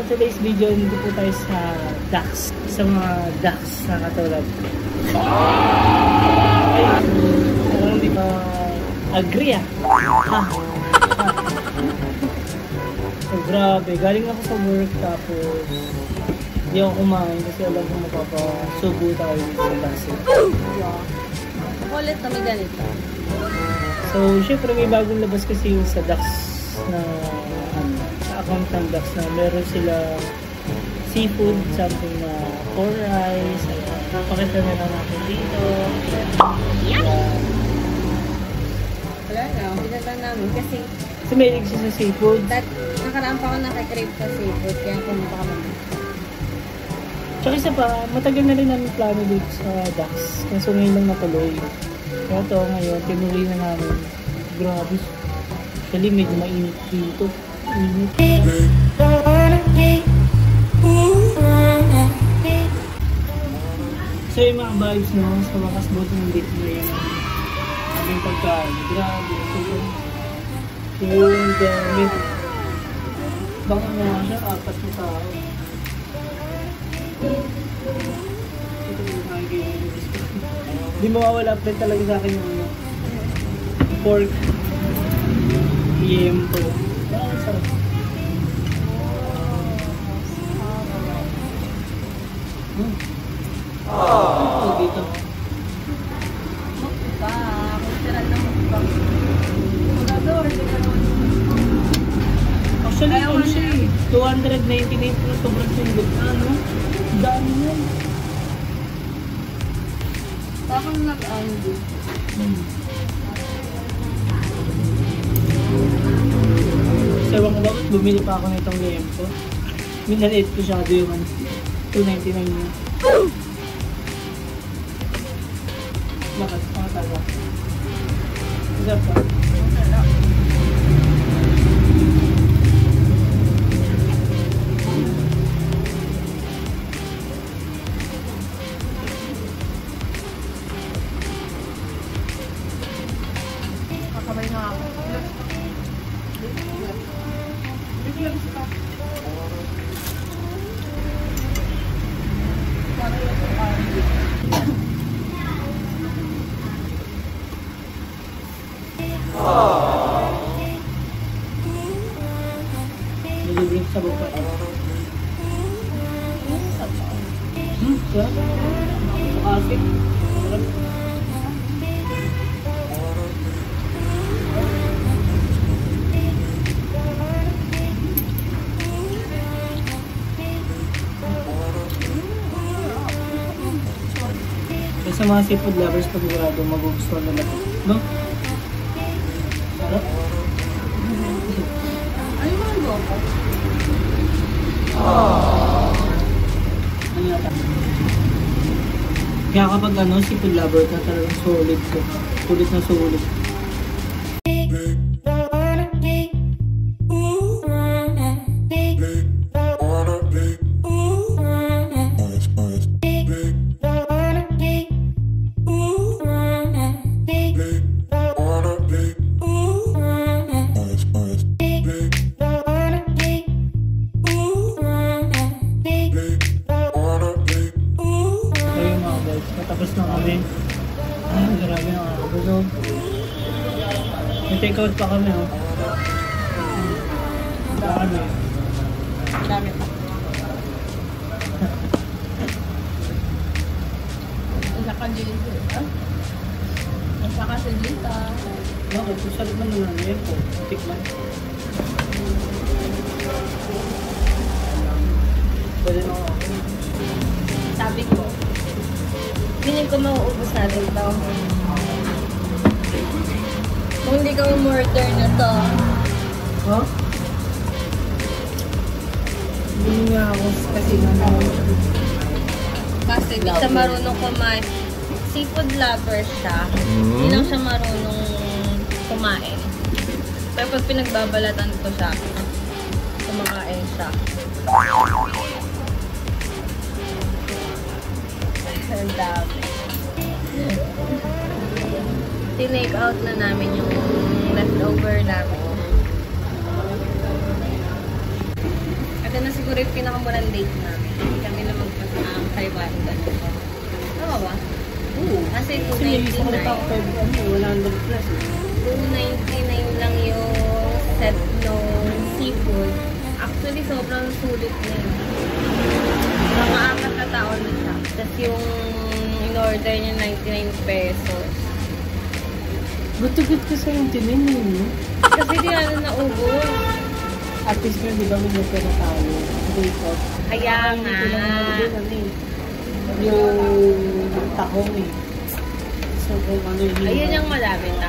today's video, hindi po tayo sa ducks. Sa mga ducks na katulad. Ay, hindi ba agree So grabe, galing ako sa work tapos hindi ako kumain kasi alam ko mapapasubo tayo sa base. Kulit kami ganito. So syempre may bagong labas kasi yung sa ducks na sa account ng ducks na meron sila seafood, something na core rice. Pakita na lang natin dito. Wala na, binaglan namin kasi Mahilig siya sa seafood. Nakaraan pa ako nakakrave sa seafood kaya pumunta kami. Tsaka isa pa, matagal na rin namin plano dito sa ducks. Kaso ngayon lang natuloy. Kaya ito ngayon, tinuloy na namin. Grabe. Actually, medyo mainit dito. Init. So yung mga vibes no, sa wakas buto ng dito na yung aming pagkain. Grabe. Yung damit. Baka nga siya, apat na tao. Hindi mawawala pa rin talaga sa akin yung pork yempo. Ang sarap. Dito. Actually, ano siya eh. 299 po sobrang sundot. Ano? Dami yan. Bakit nag-ando? Sabi ko bakit bumili pa ako nitong lempo. Minaliit ko siya yung 299 niya. Bakit? Mga taga. Isa pa. Kakabay na ako. Nilibre sa buka. Siya? Makasip. Sarap. Sa mga seafood lovers, pagigurado magugustuhan nila ito. No? Sarap? Ano ba ang loko? Ano yata? Kaya kapag ano, seafood lover ka talagang solid ko. Sulit na solid. Tapos na kami. Grabe na nakakabulog. May take out pa kami, oh. Dami. Dami pa. Isa ka dito. Isa ka sa dito. Bakit? Susalit man naman yan po. Tikman. Pwede na ako. Sabi ko, piling ko mauubos natin ito. Kung hindi ka umorder na to. Huh? Hindi nga ako kasi Kasi di siya marunong kumain. Seafood lover siya. Hindi lang siya marunong kumain. Pero pag pinagbabalatan ko siya, kumakain siya. Ang dami. Tinake out na namin yung leftover namin. Ito na siguro yung pinakamurang date namin. Hindi kami na magpunta ng 500. Tama ba? Oo. Kasi Kasi may isa ko na 299. 100 plus eh. 299 lang yung set ng seafood. Actually, sobrang sulit na yun. Mga 4 na tao na siya. Tapos yung in-order niya 99 pesos. Good ka sa yung tinin mo. Kasi di ano naubos. At least nga, di ba, may nagka na tayo. Breakout. Kaya nga. Yung tahong eh. So, kung ano yung... Ayun yung madami na.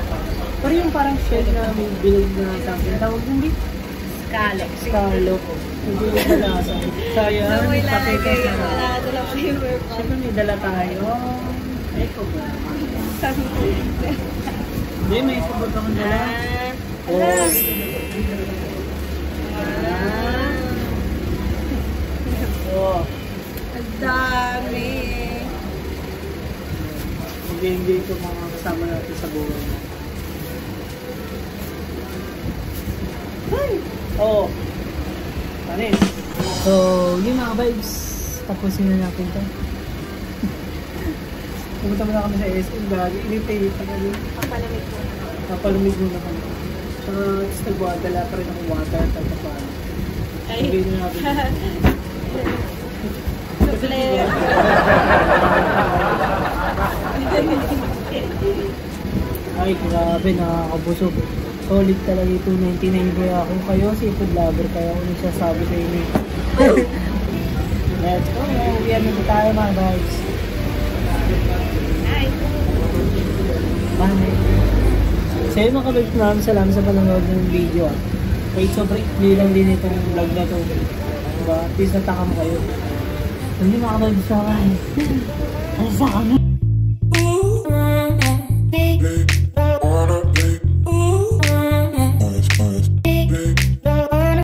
Pero yung parang shell na may build na tawag yung di? Scallop. Scallop. Hindi yung malasa. Sayang. So, may patay ka lalagay sa... yung wala dala flavor pa. Siyempre may dala tayo. Ay, ko ba? Hindi, may sabag akong dala. Oh. Oh. Ang dami. Hindi ito mga kasama natin sa buhay. Ay! Oo. Panis. So, yun mga vibes. Tapusin na natin ito. Pumunta mo na kami sa SM. Gagi. Inipay pa kami. Papalamig mo. Papalamig muna kami. Tsaka, nagwadala pa rin ang water at tapaan. Ay. Sabihin na natin. Suple. Ay, grabe, nakakabusog. Solid talaga ito, 99 kaya ako. Kayo, seafood lover, kaya ako nagsasabi sa inyo. Let's go, uwian na tayo mga guys. Ay. Bye. So yun mga kabibs, maraming salamat sa panonood ng video. Wait, sobrang ikli lang din itong vlog na ito. Diba? At least natakam kayo. Hindi mga kabibs sa akin. Ay, sa kami.